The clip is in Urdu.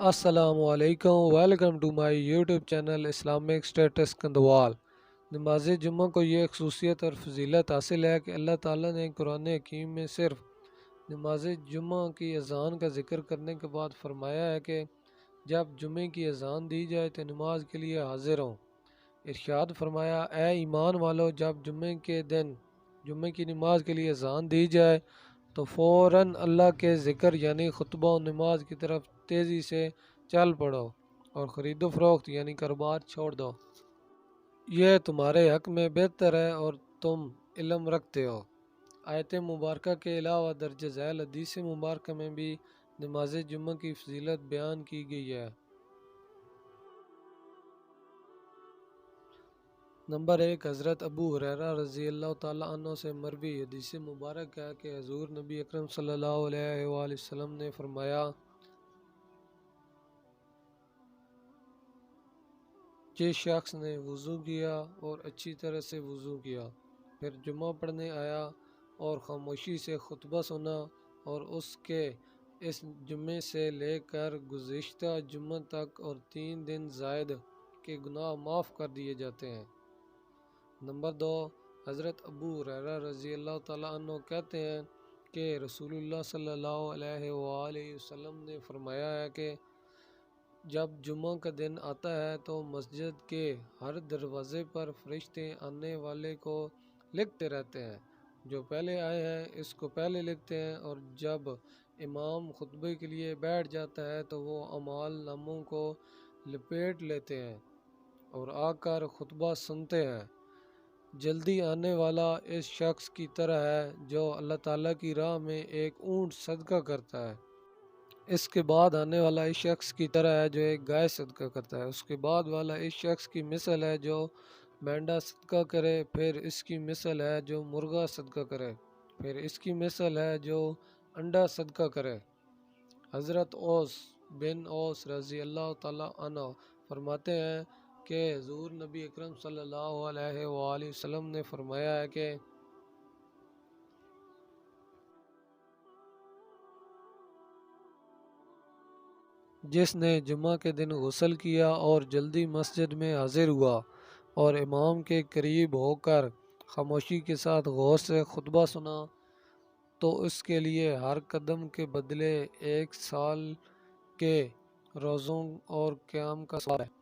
السلام علیکم، welcome to my YouTube channel Islamic status کندوال۔ نماز جمعہ کو یہ خصوصیت اور فضیلت حاصل ہے کہ اللہ تعالیٰ نے قرآن حکیم میں صرف نماز جمعہ کی اذان کا ذکر کرنے کے بعد فرمایا ہے کہ جب جمعے کی اذان دی جائے تو نماز کے لیے حاضر ہوں۔ ارشاد فرمایا، اے ایمان والو، جب جمعے کے دن جمعے کی نماز کے لیے اذان دی جائے تو فوراً اللہ کے ذکر یعنی خطبہ و نماز کی طرف تیزی سے چل پڑو اور خرید و فروخت یعنی کاروبار چھوڑ دو، یہ تمہارے حق میں بہتر ہے اور تم علم رکھتے ہو۔ آیت مبارکہ کے علاوہ درج ذیل حدیث مبارکہ میں بھی نماز جمعہ کی فضیلت بیان کی گئی ہے۔ نمبر 1، حضرت ابو ہریرہ رضی اللہ تعالیٰ عنہ سے مروی حدیث مبارک ہے کہ حضور نبی اکرم صلی اللہ علیہ وآلہ وسلم نے فرمایا، جس شخص نے وضو کیا اور اچھی طرح سے وضو کیا، پھر جمعہ پڑھنے آیا اور خاموشی سے خطبہ سنا اور اس کے اس جمعے سے لے کر گزشتہ جمعہ تک اور 3 دن زائد کے گناہ معاف کر دیے جاتے ہیں۔ نمبر 2، حضرت ابو ہریرہ رضی اللہ تعالیٰ عنہ کہتے ہیں کہ رسول اللہ صلی اللہ علیہ وآلہ وسلم نے فرمایا ہے کہ جب جمعہ کا دن آتا ہے تو مسجد کے ہر دروازے پر فرشتے آنے والے کو لکھتے رہتے ہیں، جو پہلے آئے ہیں اس کو پہلے لکھتے ہیں، اور جب امام خطبے کے لیے بیٹھ جاتا ہے تو وہ اعمال ناموں کو لپیٹ لیتے ہیں اور آ کر خطبہ سنتے ہیں۔ جلدی آنے والا اس شخص کی طرح ہے جو اللہ تعالیٰ کی راہ میں ایک اونٹ صدقہ کرتا ہے، اس کے بعد آنے والا اس شخص کی طرح ہے جو ایک گائے صدقہ کرتا ہے، اس کے بعد والا اس شخص کی مثل ہے جو مینڈا صدقہ کرے، پھر اس کی مثل ہے جو مرغا صدقہ کرے، پھر اس کی مثل ہے جو انڈا صدقہ کرے۔ حضرت اوس بن اوس رضی اللہ تعالیٰ عنہ فرماتے ہیں کہ حضور نبی اکرم صلی اللہ علیہ وآلہ وسلم نے فرمایا ہے کہ جس نے جمعہ کے دن غسل کیا اور جلدی مسجد میں حاضر ہوا اور امام کے قریب ہو کر خاموشی کے ساتھ غور سے خطبہ سنا تو اس کے لیے ہر قدم کے بدلے 1 سال کے روزوں اور قیام کا ثواب ہے۔